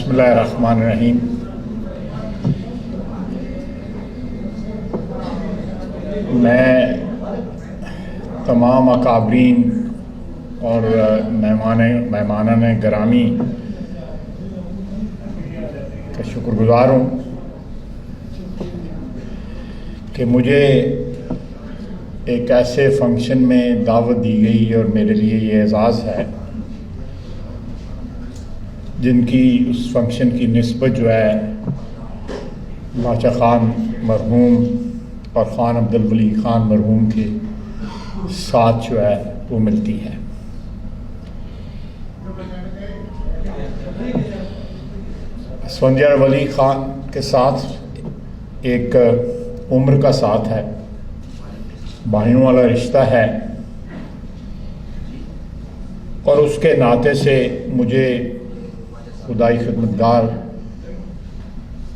بسم اللہ الرحمن الرحیم۔ میں تمام اکابرین اور مہمانان گرامی کا شکر گزار ہوں کہ مجھے ایک ایسے فنکشن میں دعوت دی گئی اور میرے لیے یہ اعزاز ہے جن کی اس فنکشن کی نسبت جو ہے باچا خان مرحوم اور خان عبدالولی خان مرحوم کے ساتھ جو ہے وہ ملتی ہے۔ اسفندیار ولی خان کے ساتھ ایک عمر کا ساتھ ہے، بھائیوں والا رشتہ ہے، اور اس کے ناطے سے مجھے خدائی خدمتگار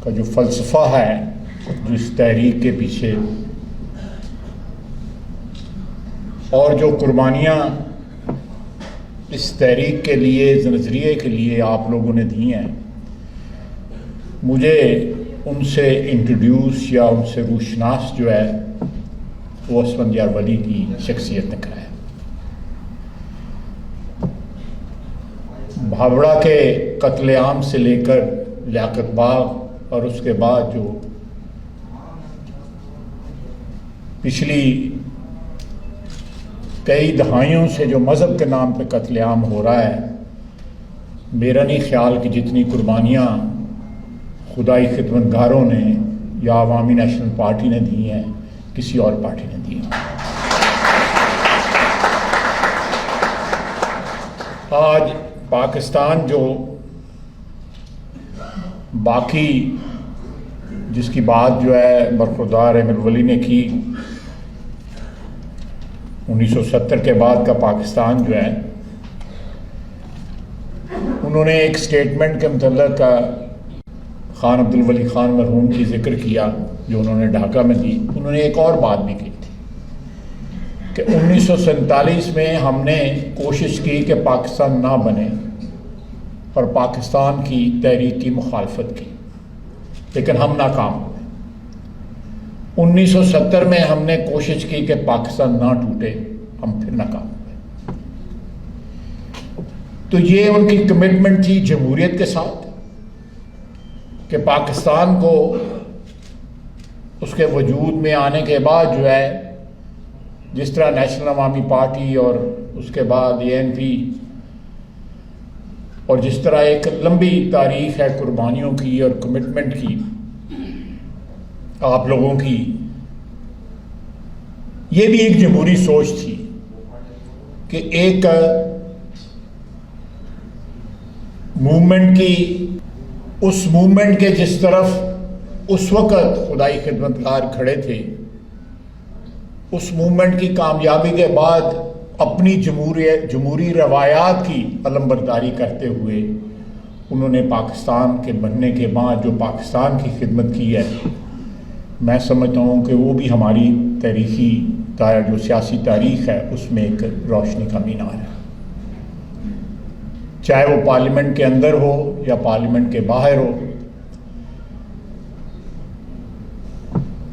کا جو فلسفہ ہے جو اس تحریک کے پیچھے اور جو قربانیاں اس تحریک کے لیے نظریے کے لیے آپ لوگوں نے دی ہیں، مجھے ان سے انٹروڈیوس یا ان سے روشناس جو ہے وہ اسفندیار ولی کی شخصیت نے کرایا۔ بھاوڑا کے قتل عام سے لے کر لیاقت باغ اور اس کے بعد جو پچھلی کئی دہائیوں سے جو مذہب کے نام پہ قتل عام ہو رہا ہے، میرا نہیں خیال کہ جتنی قربانیاں خدائی خدمتگاروں نے یا عوامی نیشنل پارٹی نے دی ہیں کسی اور پارٹی نے دی ہیں۔ آج پاکستان جو باقی جس کی بات جو ہے برخوردار احمد ولی نے کی، 1970 کے بعد کا پاکستان جو ہے، انہوں نے ایک سٹیٹمنٹ کے متعلق خان عبدالولی خان مرحوم کی ذکر کیا جو انہوں نے ڈھاکہ میں دی۔ انہوں نے ایک اور بات بھی کی تھی کہ 1947 میں ہم نے کوشش کی کہ پاکستان نہ بنے اور پاکستان کی تحریک کی مخالفت کی، لیکن ہم ناکام ہوئے۔ 1970 میں ہم نے کوشش کی کہ پاکستان نہ ٹوٹے، ہم پھر ناکام ہوئے۔ تو یہ ان کی کمٹمنٹ تھی جمہوریت کے ساتھ کہ پاکستان کو اس کے وجود میں آنے کے بعد جو ہے، جس طرح نیشنل عوامی پارٹی اور اس کے بعد ANP اور جس طرح ایک لمبی تاریخ ہے قربانیوں کی اور کمٹمنٹ کی آپ لوگوں کی، یہ بھی ایک جمہوری سوچ تھی کہ ایک موومنٹ کی، اس موومنٹ کے جس طرف اس وقت خدائی خدمتگار کھڑے تھے، اس موومنٹ کی کامیابی کے بعد اپنی جمہوری روایات کی علمبرداری کرتے ہوئے انہوں نے پاکستان کے بننے کے بعد جو پاکستان کی خدمت کی ہے، میں سمجھتا ہوں کہ وہ بھی ہماری تاریخی جو سیاسی تاریخ ہے اس میں ایک روشنی کا مینار ہے، چاہے وہ پارلیمنٹ کے اندر ہو یا پارلیمنٹ کے باہر ہو۔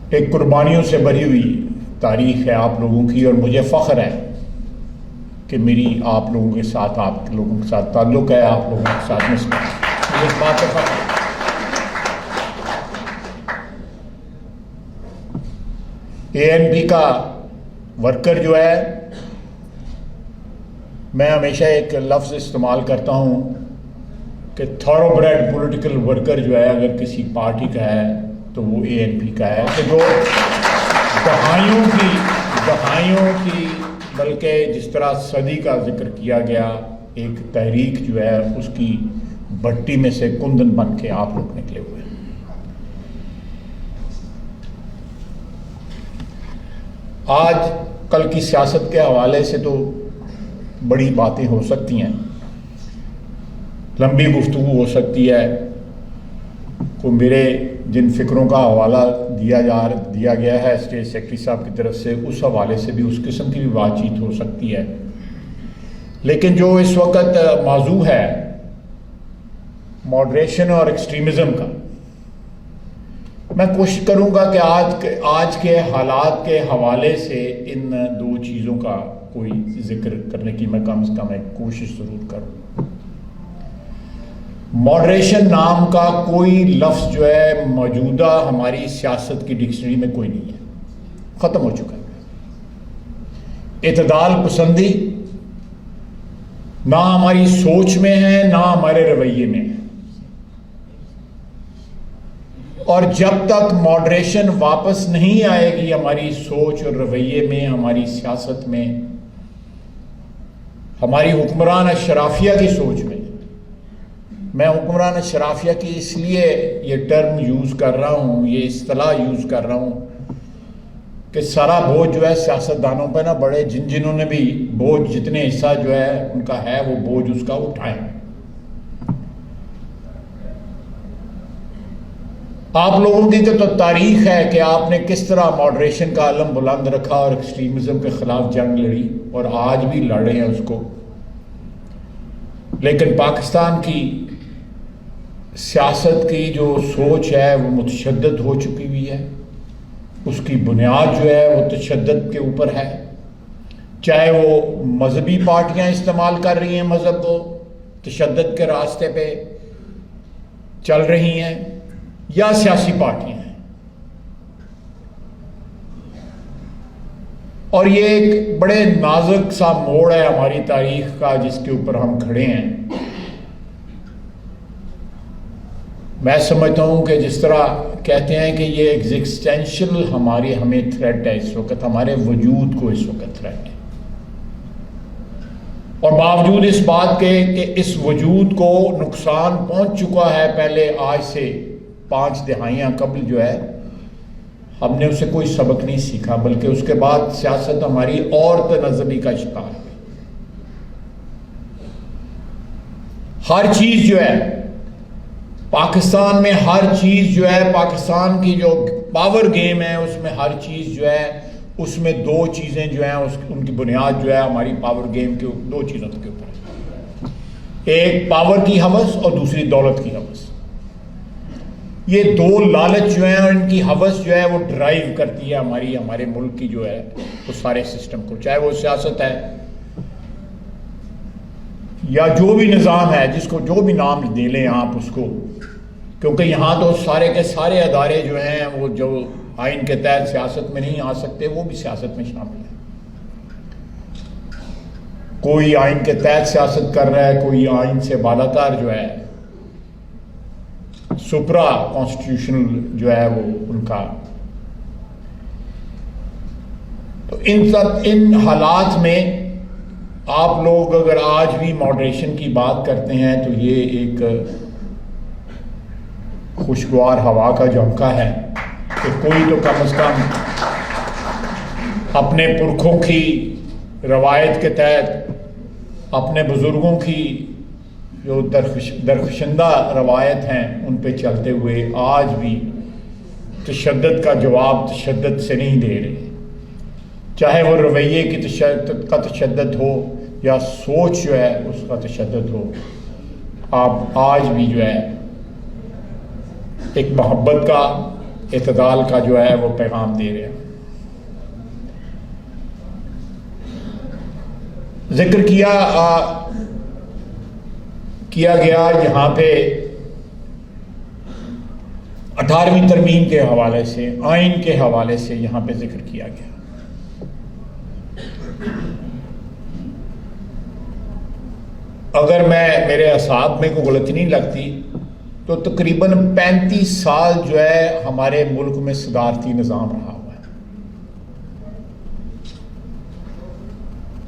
ایک قربانیوں سے بھری ہوئی تاریخ ہے آپ لوگوں کی، اور مجھے فخر ہے کہ میری آپ لوگوں کے ساتھ تعلق ہے، آپ لوگوں کے ساتھ مجھے اس بات کا فخر ہے۔ ANP کا ورکر جو ہے، میں ہمیشہ ایک لفظ استعمال کرتا ہوں کہ تھورو بریڈ پولیٹیکل ورکر جو ہے اگر کسی پارٹی کا ہے تو وہ ANP کا ہے، کہ جو دہائیوں کی بلکہ جس طرح صدی کا ذکر کیا گیا، ایک تحریک جو ہے اس کی بھٹی میں سے کندن بن کے آپ لوگ نکلے ہوئے ہیں۔ آج کل کی سیاست کے حوالے سے تو بڑی باتیں ہو سکتی ہیں، لمبی گفتگو ہو سکتی ہے، کو میرے جن فکروں کا حوالہ دیا گیا ہے اسٹیٹ سیکرٹری صاحب کی طرف سے، اس حوالے سے بھی اس قسم کی بھی بات چیت ہو سکتی ہے، لیکن جو اس وقت موضوع ہے ماڈریشن اور ایکسٹریمزم کا، میں کوشش کروں گا کہ آج کے حالات کے حوالے سے ان دو چیزوں کا کوئی ذکر کرنے کی میں کم از کم ایک کوشش ضرور کروں۔ ماڈریشن نام کا کوئی لفظ جو ہے موجودہ ہماری سیاست کی ڈکشنری میں کوئی نہیں ہے، ختم ہو چکا ہے۔ اعتدال پسندی نہ ہماری سوچ میں ہے نہ ہمارے رویے میں ہے، اور جب تک ماڈریشن واپس نہیں آئے گی ہماری سوچ اور رویے میں، ہماری سیاست میں، ہماری حکمران اشرافیہ کی سوچ میں، میں حکمران اشرافیہ کی اس لیے یہ ٹرم یوز کر رہا ہوں، یہ اصطلاح یوز کر رہا ہوں کہ سارا بوجھ جو ہے سیاستدانوں پہ نہ بڑھے، جنہوں نے بھی بوجھ جتنے حصہ جو ہے ان کا ہے وہ بوجھ اس کا اٹھائیں۔ آپ لوگوں کی تو تاریخ ہے کہ آپ نے کس طرح ماڈریشن کا علم بلند رکھا اور ایکسٹریمزم کے خلاف جنگ لڑی، اور آج بھی لڑ رہے ہیں اس کو، لیکن پاکستان کی سیاست کی جو سوچ ہے وہ متشدد ہو چکی ہوئی ہے، اس کی بنیاد جو ہے وہ تشدد کے اوپر ہے، چاہے وہ مذہبی پارٹیاں استعمال کر رہی ہیں مذہب کو تشدد کے راستے پہ چل رہی ہیں، یا سیاسی پارٹیاں ہیں۔ اور یہ ایک بڑے نازک سا موڑ ہے ہماری تاریخ کا جس کے اوپر ہم کھڑے ہیں۔ میں سمجھتا ہوں کہ جس طرح کہتے ہیں کہ یہ ایگزسٹینشل ہمیں تھریٹ ہے، اس وقت ہمارے وجود کو اس وقت تھریٹ ہے، اور باوجود اس بات کے کہ اس وجود کو نقصان پہنچ چکا ہے پہلے آج سے 5 دہائیاں قبل، جو ہے ہم نے اسے کوئی سبق نہیں سیکھا، بلکہ اس کے بعد سیاست ہماری اور تنزلی کا شکار ہے۔ ہر چیز جو ہے پاکستان میں، ہر چیز جو ہے پاکستان کی جو پاور گیم ہے اس میں ہر چیز جو ہے اس میں 2 چیزیں جو ہیں ان کی بنیاد جو ہے ہماری پاور گیم کے 2 چیزوں کے اوپر ہے، ایک پاور کی ہوس اور دوسری دولت کی ہوس۔ یہ 2 لالچ جو ہیں اور ان کی ہوس جو ہے وہ ڈرائیو کرتی ہے ہمارے ملک کی جو ہے وہ سارے سسٹم کو، چاہے وہ سیاست ہے یا جو بھی نظام ہے، جس کو جو بھی نام دے لیں آپ اس کو، کیونکہ یہاں تو سارے کے سارے ادارے جو ہیں وہ جو آئین کے تحت سیاست میں نہیں آ سکتے وہ بھی سیاست میں شامل ہیں۔ کوئی آئین کے تحت سیاست کر رہا ہے، کوئی آئین سے بالاتر جو ہے سپرا کانسٹیٹیوشنل جو ہے وہ ان کا۔ تو ان حالات میں آپ لوگ اگر آج بھی ماڈریشن کی بات کرتے ہیں تو یہ ایک خوشگوار ہوا کا جھونکا ہے کہ کوئی تو کم از کم اپنے پرکھوں کی روایت کے تحت، اپنے بزرگوں کی جو درخشندہ روایت ہیں ان پہ چلتے ہوئے آج بھی تشدد کا جواب تشدد سے نہیں دے رہے، چاہے وہ رویے کی تشدد ہو یا سوچ جو ہے اس کا تشدد ہو۔ آپ آج بھی جو ہے ایک محبت کا، اعتدال کا جو ہے وہ پیغام دے رہے ہیں۔ ذکر کیا گیا یہاں پہ 18ویں ترمیم کے حوالے سے، آئین کے حوالے سے یہاں پہ ذکر کیا گیا۔ اگر میرے اعصاب میں کوئی غلطی نہیں لگتی تو تقریباً 35 سال جو ہے ہمارے ملک میں صدارتی نظام رہا ہوا ہے،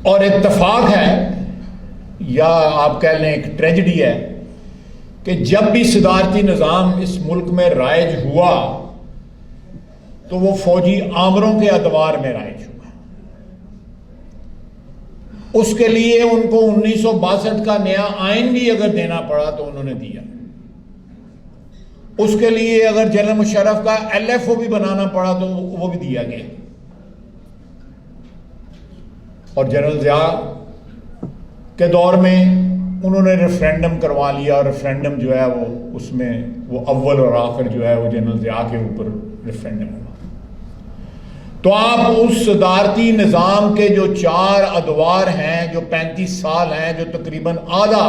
اور اتفاق ہے یا آپ کہہ لیں ایک ٹریجڈی ہے کہ جب بھی صدارتی نظام اس ملک میں رائج ہوا تو وہ فوجی آمروں کے ادوار میں رائج ہوا۔ اس کے لیے ان کو 1962 کا نیا آئین بھی اگر دینا پڑا تو انہوں نے دیا، اس کے لیے اگر جنرل مشرف کا LFO بھی بنانا پڑا تو وہ بھی دیا گیا، اور جنرل ضیاء کے دور میں انہوں نے ریفرینڈم کروا لیا اور ریفرینڈم جو ہے وہ اس میں وہ اول اور آخر جو ہے وہ جنرل ضیاء کے اوپر ریفرینڈم ہوا. تو آپ اس صدارتی نظام کے جو 4 ادوار ہیں، جو 35 سال ہیں، جو تقریباً آدھا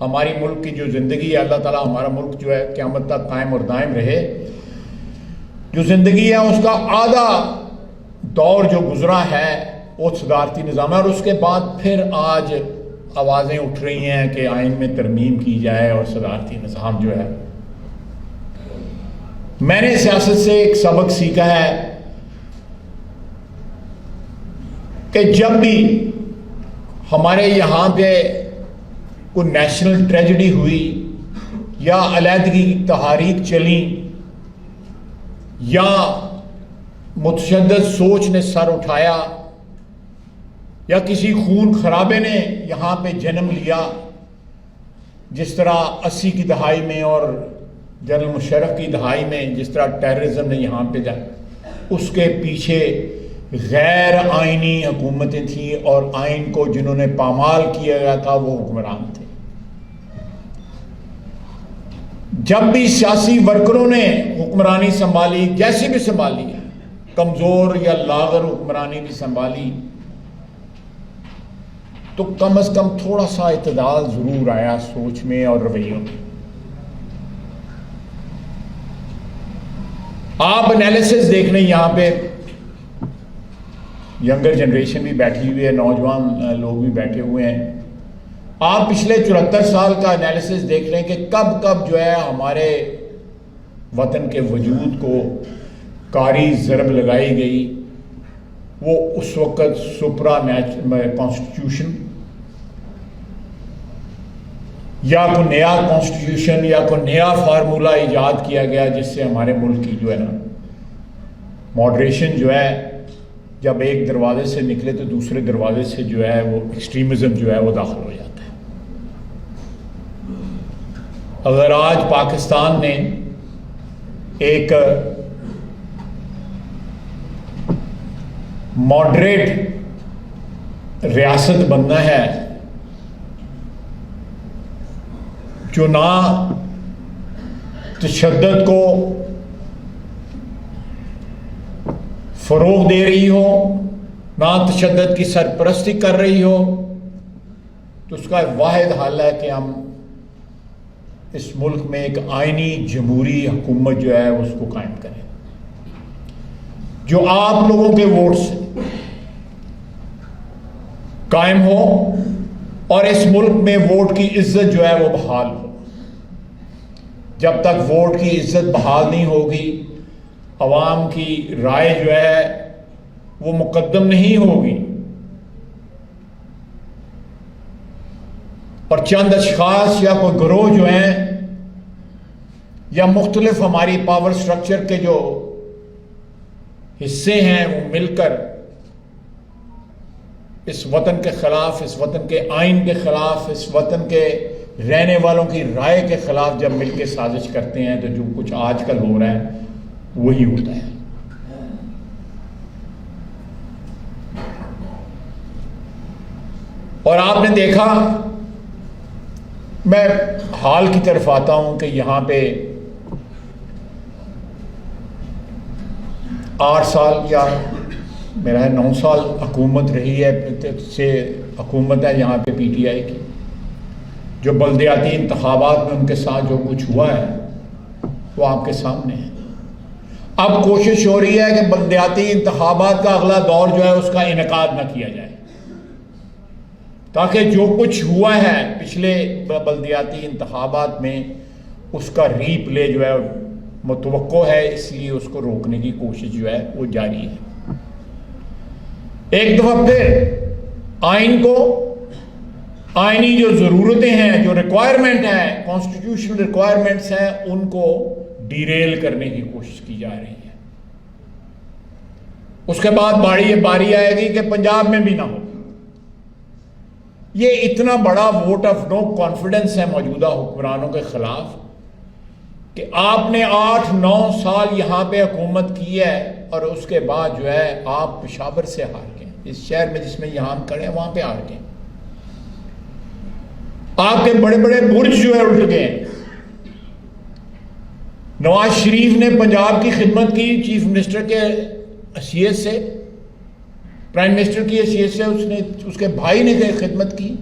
ہماری ملک کی جو زندگی ہے، اللہ تعالیٰ ہمارا ملک جو ہے قیامت تک قائم اور دائم رہے، جو زندگی ہے اس کا آدھا دور جو گزرا ہے وہ صدارتی نظام ہے. اور اس کے بعد پھر آج آوازیں اٹھ رہی ہیں کہ آئین میں ترمیم کی جائے اور صدارتی نظام جو ہے. میں نے سیاست سے ایک سبق سیکھا ہے کہ جب بھی ہمارے یہاں پہ کوئی نیشنل ٹریجڈی ہوئی یا علیحدگی کی تحاریک چلی یا متشدد سوچ نے سر اٹھایا یا کسی خون خرابے نے یہاں پہ جنم لیا، جس طرح 80 کی دہائی میں اور جنرل مشرف کی دہائی میں جس طرح ٹیررزم نے یہاں پہ اس کے پیچھے غیر آئینی حکومتیں تھیں اور آئین کو جنہوں نے پامال کیا گیا تھا وہ حکمران تھے. جب بھی سیاسی ورکروں نے حکمرانی سنبھالی، جیسی بھی سنبھالی ہے، کمزور یا لاغر حکمرانی بھی سنبھالی، تو کم از کم تھوڑا سا اعتدال ضرور آیا سوچ میں اور رویوں میں. آپ انالیسس دیکھ لیں، یہاں پہ ینگر جنریشن بھی بیٹھی ہوئی ہے، نوجوان لوگ بھی بیٹھے ہوئے ہیں. آپ پچھلے 74 سال کا انالیسس دیکھ لیں کہ کب کب جو ہے ہمارے وطن کے وجود کو کاری ضرب لگائی گئی. وہ اس وقت سپرا کانسٹیٹیوشن یا کوئی نیا کانسٹیٹیوشن یا کوئی نیا فارمولہ ایجاد کیا گیا جس سے ہمارے ملک کی جو ہے نا ماڈریشن جو ہے، جب ایک دروازے سے نکلے تو دوسرے دروازے سے جو ہے وہ ایکسٹریمزم جو ہے وہ داخل ہو جاتا ہے. اگر آج پاکستان نے ایک ماڈریٹ ریاست بننا ہے جو نہ تشدد کو فروغ دے رہی ہو، نہ تشدد کی سرپرستی کر رہی ہو، تو اس کا واحد حل ہے کہ ہم اس ملک میں ایک آئینی جمہوری حکومت جو ہے اس کو قائم کریں، جو آپ لوگوں کے ووٹ سے قائم ہو اور اس ملک میں ووٹ کی عزت جو ہے وہ بحال ہو. جب تک ووٹ کی عزت بحال نہیں ہوگی، عوام کی رائے جو ہے وہ مقدم نہیں ہوگی اور چند اشخاص یا کوئی گروہ جو ہیں یا مختلف ہماری پاور سٹرکچر کے جو حصے ہیں وہ مل کر اس وطن کے خلاف، اس وطن کے آئین کے خلاف، اس وطن کے رہنے والوں کی رائے کے خلاف جب مل کے سازش کرتے ہیں تو جو کچھ آج کل ہو رہا ہے وہی ہوتا ہے. اور آپ نے دیکھا، میں حال کی طرف آتا ہوں کہ یہاں پہ 8 سال یا میرا ہے 9 سال حکومت رہی ہے، سے حکومت ہے یہاں پہ پی ٹی آئی کی. جو بلدیاتی انتخابات میں ان کے ساتھ جو کچھ ہوا ہے وہ آپ کے سامنے ہے. اب کوشش ہو رہی ہے کہ بلدیاتی انتخابات کا اگلا دور جو ہے اس کا انعقاد نہ کیا جائے، تاکہ جو کچھ ہوا ہے پچھلے بلدیاتی انتخابات میں اس کا ری پلے جو ہے متوقع ہے، اس لیے اس کو روکنے کی کوشش جو ہے وہ جاری ہے. ایک دفعہ پھر آئین کو، آئینی جو ضرورتیں ہیں، جو ریکوائرمنٹ ہیں، کانسٹیٹیوشنل ریکوائرمنٹس ہیں، ان کو ڈیریل کرنے کی کوشش کی جا رہی ہے. اس کے بعد باری آئے گی کہ پنجاب میں بھی نہ ہو. یہ اتنا بڑا ووٹ آف نو کانفیڈنس ہے موجودہ حکمرانوں کے خلاف کہ آپ نے 8-9 سال یہاں پہ حکومت کی ہے اور اس کے بعد جو ہے آپ پشاور سے ہار گئے. اس شہر میں جس میں یہاں ہم کھڑے ہیں وہاں پہ ہار گئے. آپ کے بڑے بڑے برج جو ہے الٹ گئے ہیں. نواز شریف نے پنجاب کی خدمت کی چیف منسٹر کے حیثیت سے, پرائم منسٹر کی حیثیت سے, اس کے بھائی نے خدمت کی.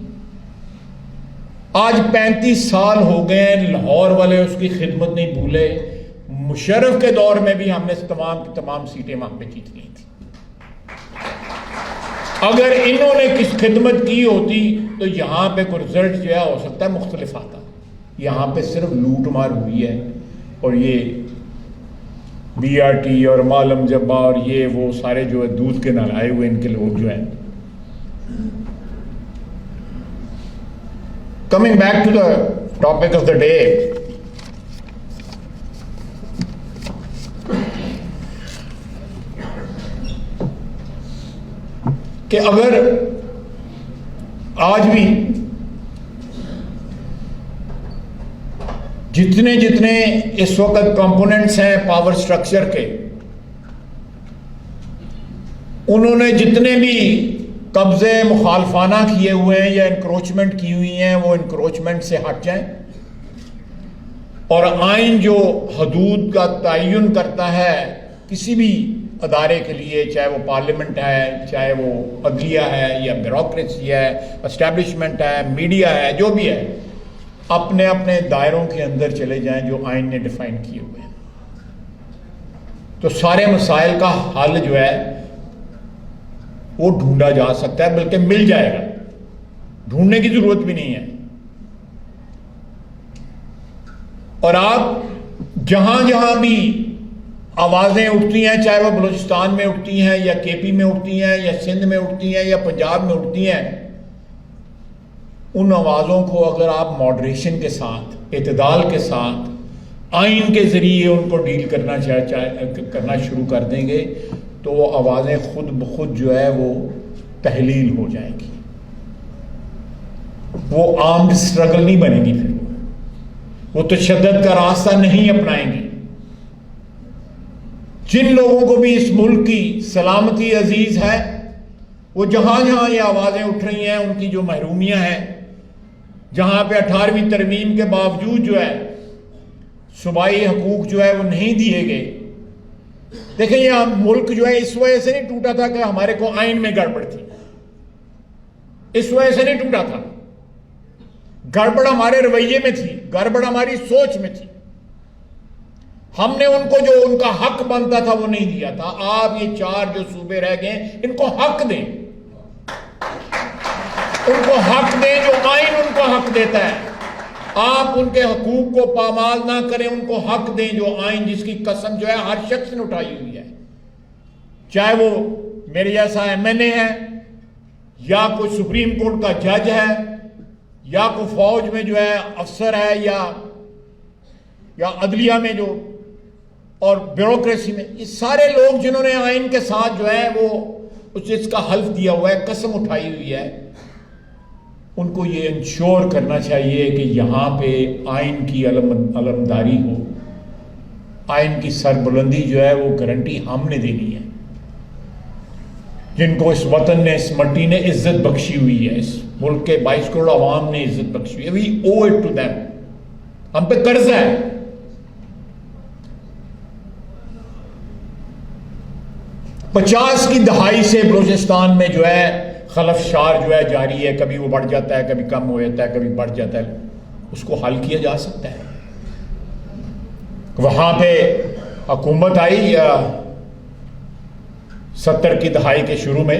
آج 35 سال ہو گئے ہیں, لاہور والے اس کی خدمت نہیں بھولے. مشرف کے دور میں بھی ہم نے تمام کی تمام سیٹیں وہاں پہ جیت لی تھی. اگر انہوں نے کس خدمت کی ہوتی تو یہاں پہ کوئی رزلٹ جو ہے ہو سکتا ہے مختلف آتا. یہاں پہ صرف لوٹ مار ہوئی ہے, اور یہ بی آر ٹی اور معلم جبا اور یہ وہ سارے جو ہے دودھ کے نہلائے ہوئے ان کے لوگ جو ہیں. Coming back to the topic of the day, کہ اگر آج بھی جتنے اس وقت کمپوننٹس ہیں پاور سٹرکچر کے, انہوں نے جتنے بھی قبضے مخالفانہ کیے ہوئے ہیں یا انکروچمنٹ کی ہوئی ہیں وہ انکروچمنٹ سے ہٹ جائیں, اور آئین جو حدود کا تعین کرتا ہے کسی بھی ادارے کے لیے, چاہے وہ پارلیمنٹ ہے, چاہے وہ عدلیہ ہے یا بیوروکریسی ہے, اسٹیبلشمنٹ ہے, میڈیا ہے, جو بھی ہے, اپنے اپنے دائروں کے اندر چلے جائیں جو آئین نے ڈیفائن کیے ہوئے ہیں. تو سارے مسائل کا حل جو ہے وہ ڈھونڈا جا سکتا ہے, بلکہ مل جائے گا, ڈھونڈنے کی ضرورت بھی نہیں ہے. اور آپ جہاں جہاں بھی آوازیں اٹھتی ہیں, چاہے وہ بلوچستان میں اٹھتی ہیں یا کے پی میں اٹھتی ہیں یا سندھ میں اٹھتی ہیں یا پنجاب میں اٹھتی ہیں, ان آوازوں کو اگر آپ ماڈریشن کے ساتھ, اعتدال کے ساتھ, آئین کے ذریعے ان کو ڈیل کرنا شروع کر دیں گے تو وہ آوازیں خود بخود جو ہے وہ تحلیل ہو جائیں گی. وہ آرمڈ اسٹرگل نہیں بنے گی, پھر وہ تشدد کا راستہ نہیں اپنائیں گی. جن لوگوں کو بھی اس ملک کی سلامتی عزیز ہے, وہ جہاں جہاں یہ آوازیں اٹھ رہی ہیں, ان کی جو محرومیاں ہیں, جہاں پہ 18ویں ترمیم کے باوجود جو ہے صوبائی حقوق جو ہے وہ نہیں دیے گئے. دیکھیں یہ ملک جو ہے اس وجہ سے نہیں ٹوٹا تھا کہ ہمارے کو آئین میں گڑبڑ تھی, اس وجہ سے نہیں ٹوٹا تھا. گڑبڑ ہمارے رویے میں تھی, گڑبڑ ہماری سوچ میں تھی. ہم نے ان کو جو ان کا حق بنتا تھا وہ نہیں دیا تھا. آپ یہ 4 جو صوبے رہ گئے ان کو حق دیں, ان کو حق دیں جو آئین ان کو حق دیتا ہے. آپ ان کے حقوق کو پامال نہ کریں, ان کو حق دیں جو آئین جس کی قسم جو ہے ہر شخص نے اٹھائی ہوئی ہے, چاہے وہ میرے جیسا ایم این اے ہے یا کوئی سپریم کورٹ کا جج ہے یا کوئی فوج میں جو ہے افسر ہے یا عدلیہ میں جو اور بیوروکریسی میں, یہ سارے لوگ جنہوں نے آئین کے ساتھ جو ہے وہ اس کا حلف دیا ہوا ہے, قسم اٹھائی ہوئی ہے, ان کو یہ انشور کرنا چاہیے کہ یہاں پہ آئین کی علمداری ہو, آئین کی سربلندی جو ہے وہ گارنٹی ہم نے دینی ہے. جن کو اس وطن نے, اس مٹی نے عزت بخشی ہوئی ہے, اس ملک کے 22 کروڑ عوام نے عزت بخشی ہوئی ہے, وی او اٹ ٹو دیم, ہم پہ قرض ہے. پچاس کی دہائی سے بلوچستان میں جو ہے خلفشار جو ہے جاری ہے, کبھی وہ بڑھ جاتا ہے, کبھی کم ہو جاتا ہے, کبھی بڑھ جاتا ہے. اس کو حل کیا جا سکتا ہے. وہاں پہ حکومت آئی 70 کی دہائی کے شروع میں,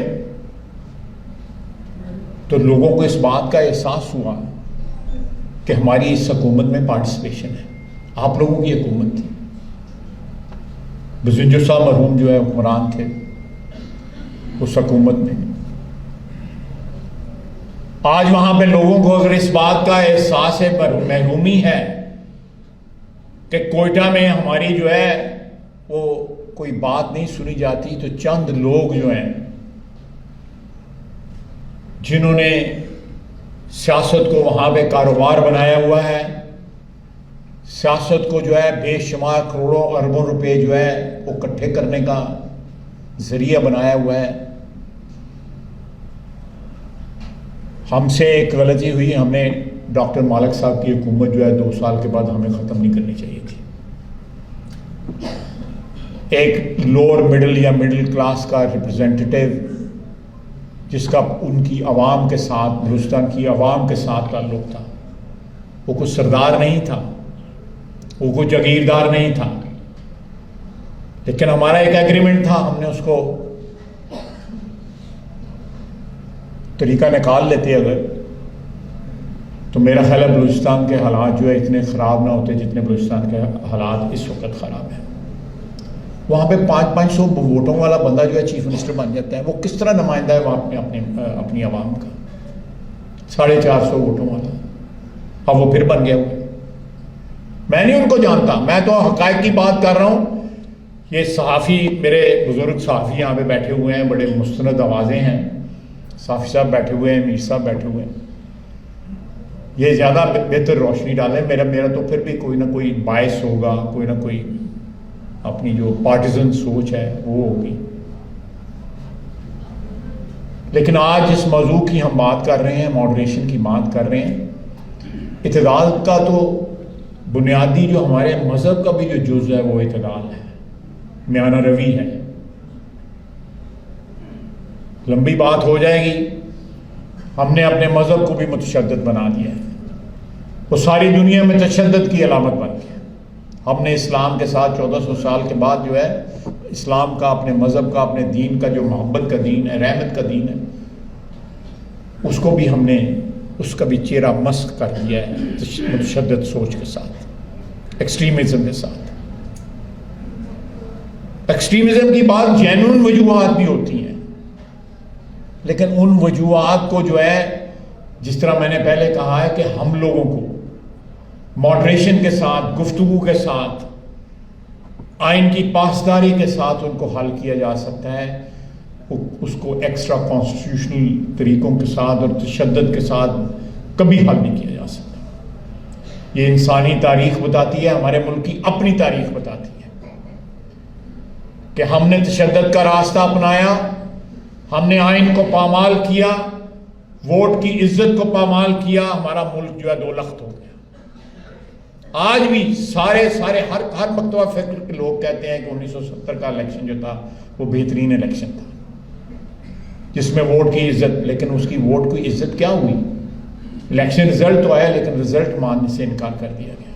تو لوگوں کو اس بات کا احساس ہوا کہ ہماری اس حکومت میں پارٹیسپیشن ہے. آپ لوگوں کی حکومت تھی, بزنجر صاحب مرحوم جو ہے حکمران تھے اس حکومت میں. آج وہاں پہ لوگوں کو اگر اس بات کا احساس محرومی ہے کہ کوئٹہ میں ہماری جو ہے وہ کوئی بات نہیں سنی جاتی, تو چند لوگ جو ہیں جنہوں نے سیاست کو وہاں پہ کاروبار بنایا ہوا ہے, سیاست کو جو ہے بے شمار کروڑوں اربوں روپے جو ہے وہ اکٹھے کرنے کا ذریعہ بنایا ہوا ہے. ہم سے ایک غلطی ہوئی, ہم نے ڈاکٹر مالک صاحب کی حکومت جو ہے 2 سال کے بعد ہمیں ختم نہیں کرنی چاہیے تھی. ایک لوور مڈل یا مڈل کلاس کا ریپرزینٹیٹیو جس کا ان کی عوام کے ساتھ، بلوچستان کی عوام کے ساتھ تعلق تھا، وہ کوئی سردار نہیں تھا، وہ کوئی جاگیردار نہیں تھا، لیکن ہمارا ایک ایگریمنٹ تھا. ہم نے اس کو طریقہ نکال لیتے اگر، تو میرا خیال ہے بلوچستان کے حالات جو ہے اتنے خراب نہ ہوتے جتنے بلوچستان کے حالات اس وقت خراب ہیں. وہاں پہ 500 ووٹوں والا بندہ جو ہے چیف منسٹر بن جاتا ہے، وہ کس طرح نمائندہ ہے وہاں پہ اپنی عوام کا؟ 450 ووٹوں والا، اب وہ پھر بن گیا ہوا. میں نہیں ان کو جانتا، میں تو حقائق کی بات کر رہا ہوں. یہ صحافی، میرے بزرگ صحافی یہاں پہ بیٹھے ہوئے ہیں، بڑے مستند آوازیں ہیں، صحافی صاحب بیٹھے ہوئے ہیں، میر صاحب بیٹھے ہوئے ہیں. یہ زیادہ بہتر روشنی ڈالیں. میرا تو پھر بھی کوئی نہ کوئی باعث ہوگا، کوئی نہ کوئی اپنی جو پارٹیزن سوچ ہے وہ ہوگی. لیکن آج جس موضوع کی ہم بات کر رہے ہیں، ماڈریشن کی بات کر رہے ہیں، اعتدال کا تو بنیادی جو ہمارے مذہب کا بھی جو جز ہے وہ اعتدال ہے، میانہ روی ہے. لمبی بات ہو جائے گی. ہم نے اپنے مذہب کو بھی متشدد بنا دیا ہے، وہ ساری دنیا میں تشدد کی علامت بن گیا. ہم نے اسلام کے ساتھ 1400 سال کے بعد جو ہے اسلام کا، اپنے مذہب کا، اپنے دین کا جو محبت کا دین ہے، رحمت کا دین ہے، اس کو بھی ہم نے، اس کا بھی چہرہ مسخ کر دیا ہے متشدد سوچ کے ساتھ، ایکسٹریمزم کے ساتھ. ایکسٹریمزم کی بات جینون وجوہات بھی ہوتی ہیں، لیکن ان وجوہات کو جو ہے، جس طرح میں نے پہلے کہا ہے کہ ہم لوگوں کو ماڈریشن کے ساتھ، گفتگو کے ساتھ، آئین کی پاسداری کے ساتھ ان کو حل کیا جا سکتا ہے. اس کو ایکسٹرا کانسٹیٹیوشنل طریقوں کے ساتھ اور تشدد کے ساتھ کبھی حل نہیں کیا جا سکتا. یہ انسانی تاریخ بتاتی ہے، ہمارے ملک کی اپنی تاریخ بتاتی ہے کہ ہم نے تشدد کا راستہ اپنایا، ہم نے آئین کو پامال کیا، ووٹ کی عزت کو پامال کیا، ہمارا ملک جو ہے 2 لخت ہو گیا. آج بھی سارے ہر مکتبہ فکر کے لوگ کہتے ہیں کہ 1970 کا الیکشن جو تھا وہ بہترین الیکشن تھا جس میں ووٹ کی عزت، لیکن اس کی ووٹ کی عزت کیا ہوئی؟ الیکشن رزلٹ تو آیا لیکن رزلٹ ماننے سے انکار کر دیا گیا.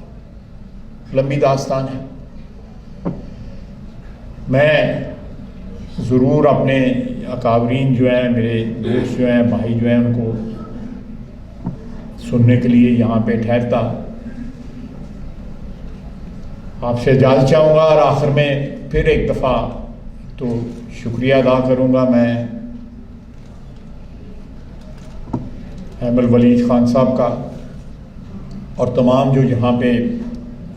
لمبی داستان ہے. میں ضرور اپنے اکابرین جو ہیں، میرے دوست جو ہیں، بھائی جو ہیں، ان کو سننے کے لیے یہاں پہ ٹھہرتا. آپ سے اجازت چاہوں گا اور آخر میں پھر ایک دفعہ تو شکریہ ادا کروں گا میں احمد الولید خان صاحب کا اور تمام جو یہاں پہ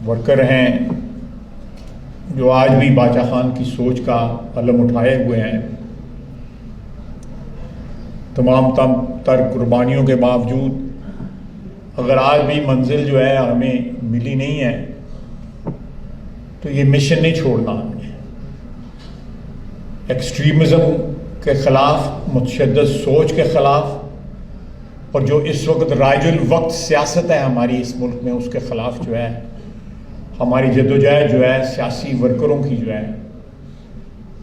ورکر ہیں جو آج بھی باچا خان کی سوچ کا علم اٹھائے ہوئے ہیں. تمام تر قربانیوں کے باوجود اگر آج بھی منزل جو ہے ہمیں ملی نہیں ہے تو یہ مشن نہیں چھوڑنا ہم نے. ایکسٹریمزم کے خلاف، متشدد سوچ کے خلاف، اور جو اس وقت رائج الوقت سیاست ہے ہماری اس ملک میں، اس کے خلاف جو ہے ہماری جدوجہد جو ہے سیاسی ورکروں کی جو ہے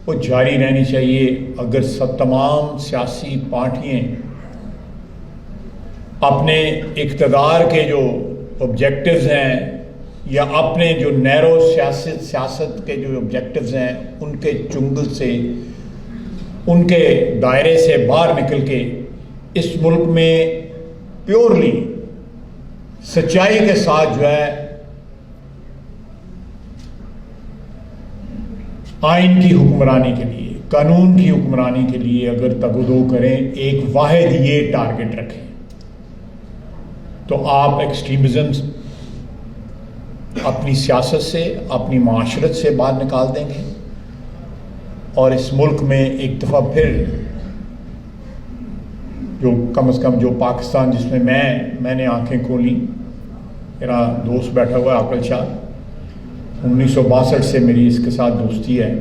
وہ جاری رہنی چاہیے. اگر تمام سیاسی پارٹیاں اپنے اقتدار کے جو آبجیکٹیوز ہیں یا اپنے جو نیرو سیاست کے جو آبجیکٹیوز ہیں ان کے چنگل سے، ان کے دائرے سے باہر نکل کے اس ملک میں پیورلی سچائی کے ساتھ جو ہے آئین کی حکمرانی کے لیے، قانون کی حکمرانی کے لیے اگر تگ و دو کریں، ایک واحد یہ ٹارگٹ رکھیں، تو آپ ایکسٹریمزم اپنی سیاست سے، اپنی معاشرت سے باہر نکال دیں گے اور اس ملک میں ایک دفعہ پھر جو کم از کم جو پاکستان جس میں میں نے آنکھیں کھولی، میرا دوست بیٹھا ہوا ہے عاقل شاہ، 1962 سے میری اس کے ساتھ دوستی ہے،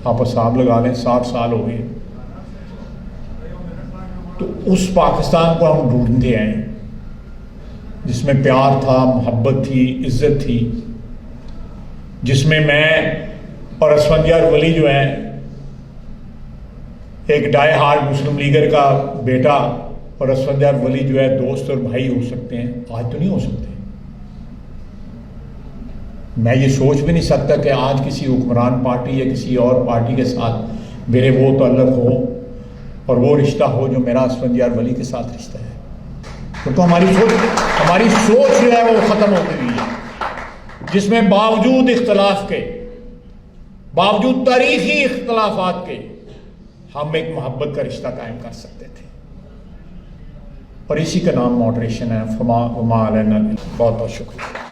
آپ حساب لگا لیں 60 سال ہو گئے. تو اس پاکستان کو ہم ڈھونڈتے ہیں جس میں پیار تھا، محبت تھی، عزت تھی، جس میں میں اور اسفندیار ولی جو ہیں ایک ڈائی ہارڈ مسلم لیگر کا بیٹا اور اسفندیار ولی جو ہے دوست اور بھائی ہو سکتے ہیں، آج تو نہیں ہو سکتے۔ میں یہ سوچ بھی نہیں سکتا کہ آج کسی حکمران پارٹی یا کسی اور پارٹی کے ساتھ میرے وہ تعلق ہو اور وہ رشتہ ہو جو میرا اسفندیار ولی کے ساتھ رشتہ ہے، کیونکہ ہماری سوچ جو ہے وہ ختم ہوتی ہوئی ہے، جس میں باوجود اختلاف کے، باوجود تاریخی اختلافات کے، ہم ایک محبت کا رشتہ قائم کر سکتے تھے، اور اسی کا نام ماڈریشن ہے۔ فما علینا۔ بہت بہت شکریہ۔